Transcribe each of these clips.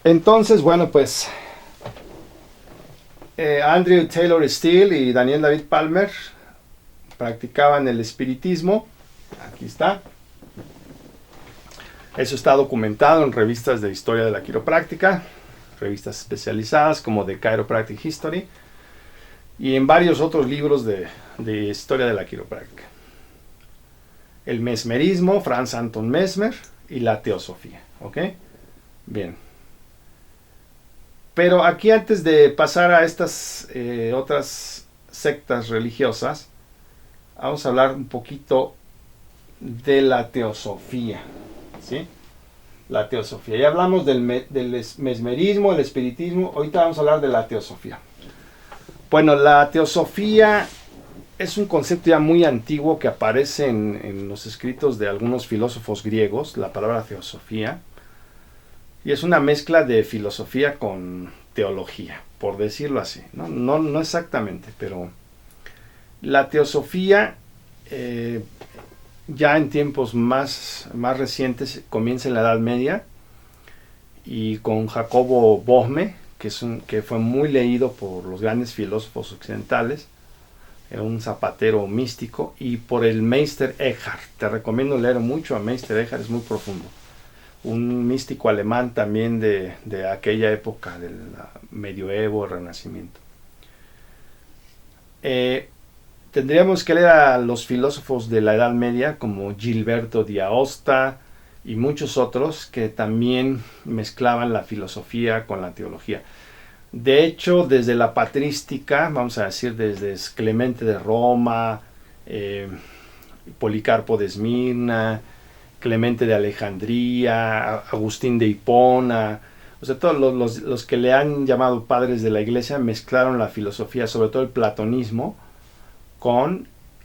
Entonces, bueno, pues Andrew Taylor Steele y Daniel David Palmer practicaban el espiritismo. Aquí está. Eso está documentado en revistas de historia de la quiropráctica, revistas especializadas como The Chiropractic History y en varios otros libros de historia de la quiropráctica. El mesmerismo, Franz Anton Mesmer, y la teosofía. ¿Ok? Bien. Pero aquí, antes de pasar a estas otras sectas religiosas, vamos a hablar un poquito de la teosofía. ¿Sí? La teosofía. Ya hablamos del mesmerismo, el espiritismo. Ahorita vamos a hablar de la teosofía. Bueno, la teosofía es un concepto ya muy antiguo que aparece en los escritos de algunos filósofos griegos, la palabra teosofía. Y es una mezcla de filosofía con teología, por decirlo así. No exactamente, pero la teosofía ya en tiempos más recientes comienza en la Edad Media y con Jacobo Boehme, que fue muy leído por los grandes filósofos occidentales, era un zapatero místico, y por el Meister Eckhart. Te recomiendo leer mucho a Meister Eckhart, es muy profundo. Un místico alemán también de aquella época del medioevo, renacimiento. Tendríamos que leer a los filósofos de la Edad Media como Gilberto di Aosta y muchos otros que también mezclaban la filosofía con la teología. De hecho, desde la patrística, vamos a decir desde Clemente de Roma, Policarpo de Esmirna, Clemente de Alejandría, Agustín de Hipona, o sea, todos los que le han llamado padres de la iglesia mezclaron la filosofía, sobre todo el platonismo,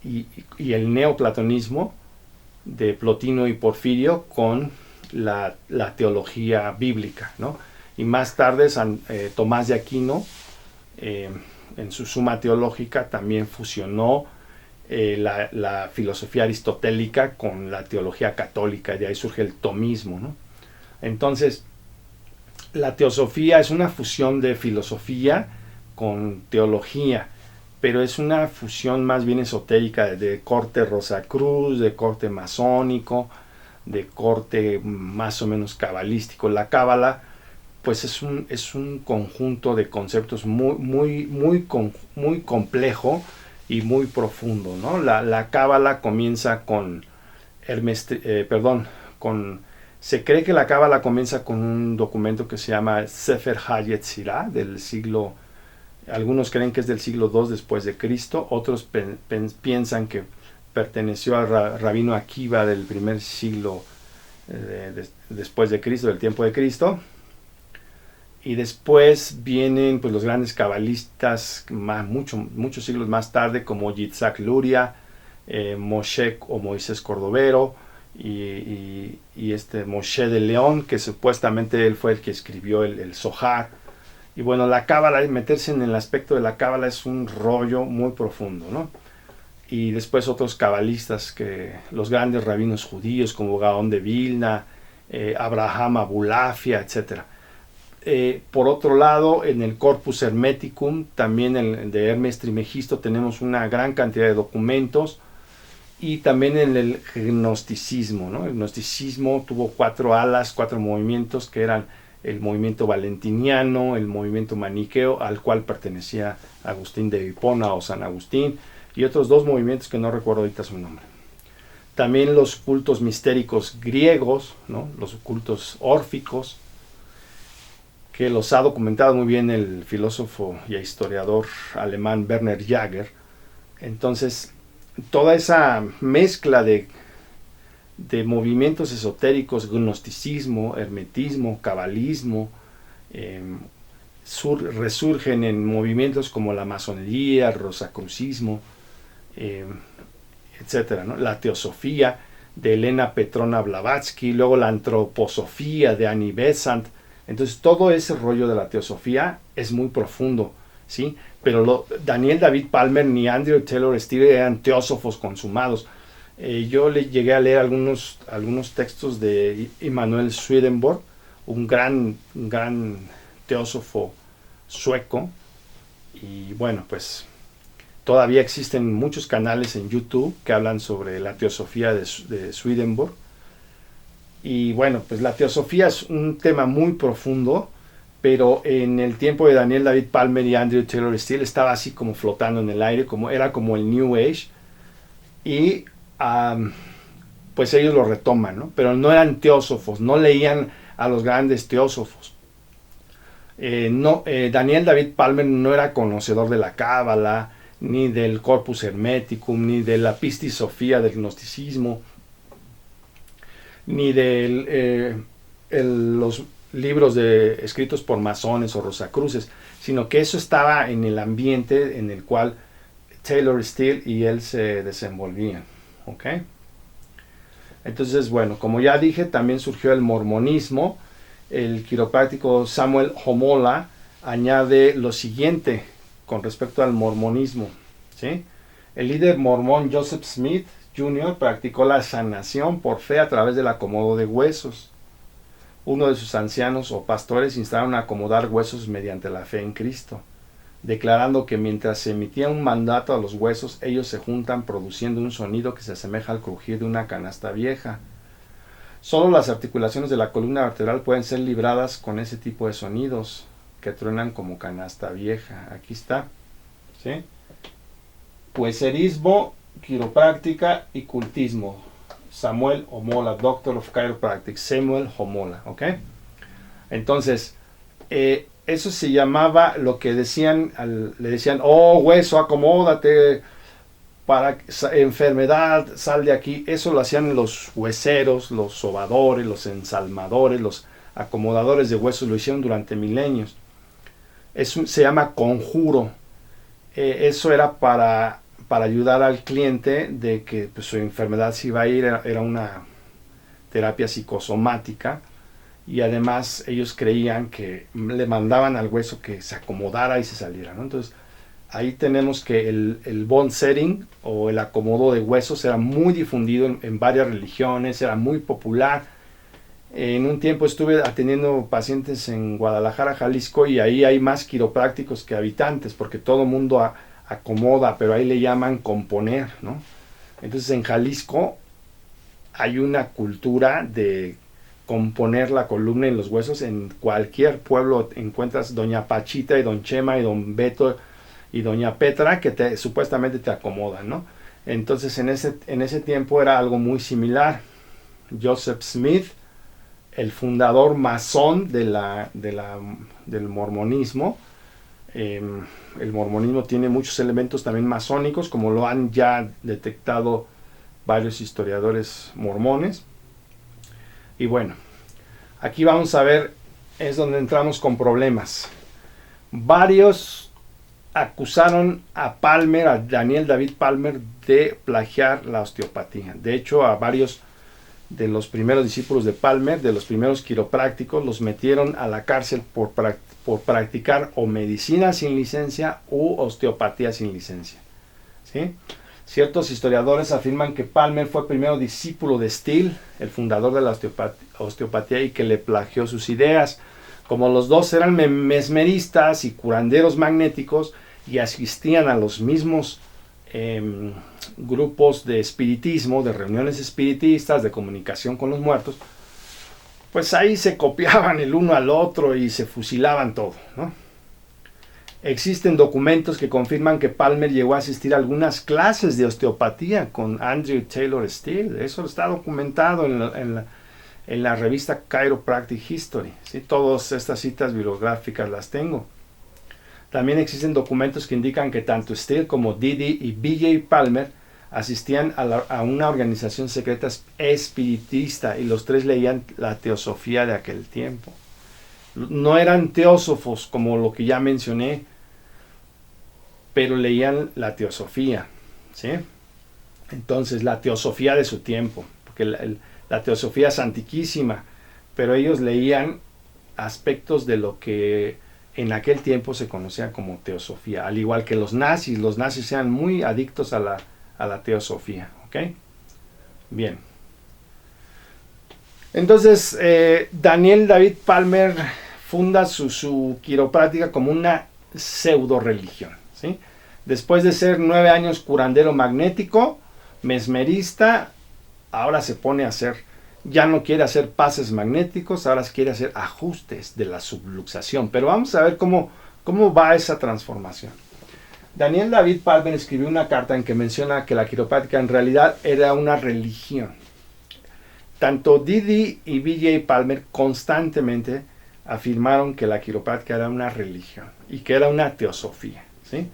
y el neoplatonismo de Plotino y Porfirio con la teología bíblica, ¿no? Y más tarde Tomás de Aquino, en su Suma Teológica, también fusionó la filosofía aristotélica con la teología católica, y de ahí surge el tomismo, ¿no? Entonces, la teosofía es una fusión de filosofía con teología, pero es una fusión más bien esotérica de corte Rosacruz, de corte masónico, de corte más o menos cabalístico. La cábala pues es un conjunto de conceptos muy complejo y muy profundo, ¿no? La cábala comienza con se cree que la cábala comienza con un documento que se llama Sefer HaYetzirah del siglo. Algunos creen que es del siglo II después de Cristo, otros piensan que perteneció al rabino Akiva del primer siglo después de Cristo, del tiempo de Cristo. Y después vienen pues los grandes cabalistas muchos siglos más tarde, como Yitzhak Luria, Moshe o Moisés Cordovero y Moshe de León, que supuestamente él fue el que escribió el Zohar. Y bueno, la cábala, meterse en el aspecto de la cábala es un rollo muy profundo, ¿no? Y después otros cabalistas, los grandes rabinos judíos como Gaón de Vilna, Abraham Abulafia, etc. Por otro lado, en el Corpus Hermeticum, también de Hermes Trismegisto, tenemos una gran cantidad de documentos, y también en el gnosticismo, ¿no? El gnosticismo tuvo 4 alas, 4 movimientos, que eran el movimiento valentiniano, el movimiento maniqueo, al cual pertenecía Agustín de Hipona o San Agustín, y otros 2 movimientos que no recuerdo ahorita su nombre. También los cultos mistéricos griegos, ¿no? Los cultos órficos, que los ha documentado muy bien el filósofo y historiador alemán Werner Jaeger. Entonces, toda esa mezcla de movimientos esotéricos, gnosticismo, hermetismo, cabalismo, resurgen en movimientos como la masonería, el rosacrucismo, etc., ¿no? La teosofía de Elena Petrona Blavatsky, luego la antroposofía de Annie Besant. Entonces todo ese rollo de la teosofía es muy profundo, ¿sí? Pero Daniel David Palmer ni Andrew Taylor Steele eran teósofos consumados. Yo le llegué a leer algunos textos de Immanuel Swedenborg, un gran teósofo sueco. Y bueno, pues todavía existen muchos canales en YouTube que hablan sobre la teosofía de Swedenborg. Y bueno, pues la teosofía es un tema muy profundo, pero en el tiempo de Daniel David Palmer y Andrew Taylor Still estaba así como flotando en el aire, era como el New Age. Y pues ellos lo retoman, ¿no? Pero no eran teósofos, no leían a los grandes teósofos. Daniel David Palmer no era conocedor de la Cábala, ni del Corpus Hermeticum, ni de la Pistis Sophia del gnosticismo, ni de los libros escritos por masones o rosacruces, sino que eso estaba en el ambiente en el cual Taylor Still y él se desenvolvían. ¿Ok? Entonces, bueno, como ya dije, también surgió el mormonismo. El quiropráctico Samuel Homola añade lo siguiente con respecto al mormonismo, ¿sí? El líder mormón Joseph Smith Jr. practicó la sanación por fe a través del acomodo de huesos. Uno de sus ancianos o pastores instaron a acomodar huesos mediante la fe en Cristo, declarando que mientras se emitía un mandato a los huesos, ellos se juntan produciendo un sonido que se asemeja al crujir de una canasta vieja. Solo las articulaciones de la columna vertebral pueden ser libradas con ese tipo de sonidos que truenan como canasta vieja. Aquí está, ¿sí? Pueserismo, quiropráctica y cultismo. Samuel Homola, Doctor of Chiropractic, Samuel Homola, ¿ok? Entonces, eso se llamaba lo que decían, le decían, oh hueso, acomódate, para enfermedad, sal de aquí. Eso lo hacían los hueseros, los sobadores, los ensalmadores, los acomodadores de huesos, lo hicieron durante milenios. Se llama conjuro. Eso era para ayudar al cliente de que pues, su enfermedad se iba a ir. Era una terapia psicosomática, y además ellos creían que le mandaban al hueso que se acomodara y se saliera, ¿no? Entonces ahí tenemos que el bone setting o el acomodo de huesos era muy difundido en varias religiones, era muy popular. En un tiempo estuve atendiendo pacientes en Guadalajara, Jalisco, y ahí hay más quiroprácticos que habitantes, porque todo el mundo acomoda, pero ahí le llaman componer, ¿no? Entonces en Jalisco hay una cultura de componer la columna y los huesos. En cualquier pueblo encuentras doña Pachita y don Chema y don Beto y doña Petra que supuestamente te acomodan, ¿no? Entonces en ese tiempo era algo muy similar. Joseph Smith, el fundador masón del mormonismo. El mormonismo tiene muchos elementos también masónicos, como lo han ya detectado varios historiadores mormones. Y bueno, aquí vamos a ver, es donde entramos con problemas. Varios acusaron a Palmer, a Daniel David Palmer, de plagiar la osteopatía. De hecho, a varios de los primeros discípulos de Palmer, de los primeros quiroprácticos, los metieron a la cárcel por practicar o medicina sin licencia u osteopatía sin licencia, ¿sí? Ciertos historiadores afirman que Palmer fue primero discípulo de Still, el fundador de la osteopatía, y que le plagió sus ideas. Como los dos eran mesmeristas y curanderos magnéticos y asistían a los mismos grupos de espiritismo, de reuniones espiritistas, de comunicación con los muertos, pues ahí se copiaban el uno al otro y se fusilaban todo, ¿no? Existen documentos que confirman que Palmer llegó a asistir a algunas clases de osteopatía con Andrew Taylor Still. Eso está documentado en la revista Chiropractic History, ¿sí? Todas estas citas bibliográficas las tengo. También existen documentos que indican que tanto Still como Didi y B.J. Palmer asistían a una organización secreta espiritista, y los tres leían la teosofía de aquel tiempo. No eran teósofos como lo que ya mencioné, pero leían la teosofía, ¿sí? Entonces, la teosofía de su tiempo, porque la teosofía es antiquísima, pero ellos leían aspectos de lo que en aquel tiempo se conocía como teosofía, al igual que los nazis. Los nazis eran muy adictos a la teosofía, ¿ok? Bien. Entonces, Daniel David Palmer funda su quiropráctica como una pseudo religión, ¿sí? Después de ser 9 años curandero magnético, mesmerista, ahora se pone a hacer, ya no quiere hacer pases magnéticos, ahora quiere hacer ajustes de la subluxación. Pero vamos a ver cómo va esa transformación. Daniel David Palmer escribió una carta en que menciona que la quiropráctica en realidad era una religión. Tanto Didi y B.J. Palmer constantemente afirmaron que la quiropráctica era una religión y que era una teosofía, ¿sí?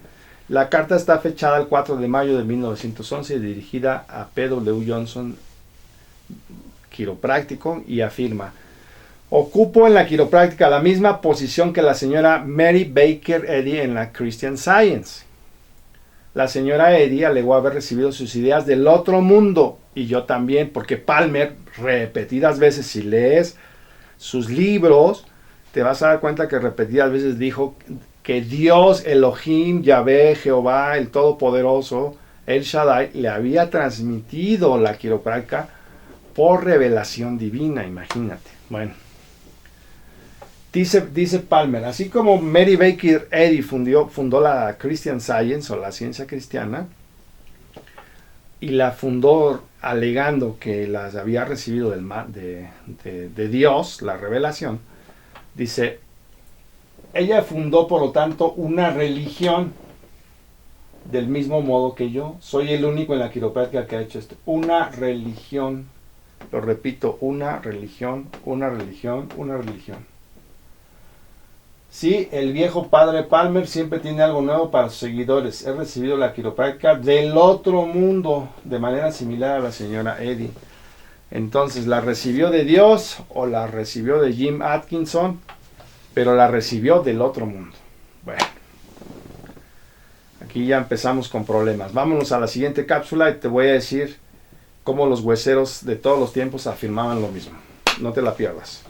La carta está fechada el 4 de mayo de 1911 y dirigida a P.W. Johnson, quiropráctico, y afirma: ocupo en la quiropráctica la misma posición que la señora Mary Baker Eddy en la Christian Science. La señora Eddy alegó haber recibido sus ideas del otro mundo, y yo también, porque Palmer repetidas veces, si lees sus libros, te vas a dar cuenta que repetidas veces dijo que Dios, Elohim, Yahvé, Jehová, el Todopoderoso, El Shaddai, le había transmitido la quiropráctica por revelación divina, imagínate. Bueno, dice Palmer, así como Mary Baker Eddy fundó la Christian Science, o la ciencia cristiana, y la fundó alegando que las había recibido de Dios, la revelación, dice, ella fundó por lo tanto una religión del mismo modo que yo. Soy el único en la quiropráctica que ha hecho esto. Una religión. Lo repito, una religión, una religión, una religión. Sí, el viejo padre Palmer siempre tiene algo nuevo para sus seguidores. He recibido la quiropráctica del otro mundo, de manera similar a la señora Eddy. Entonces, ¿la recibió de Dios o la recibió de Jim Atkinson? Pero la recibió del otro mundo. Bueno, aquí ya empezamos con problemas. Vámonos a la siguiente cápsula y te voy a decir cómo los hueseros de todos los tiempos afirmaban lo mismo. No te la pierdas.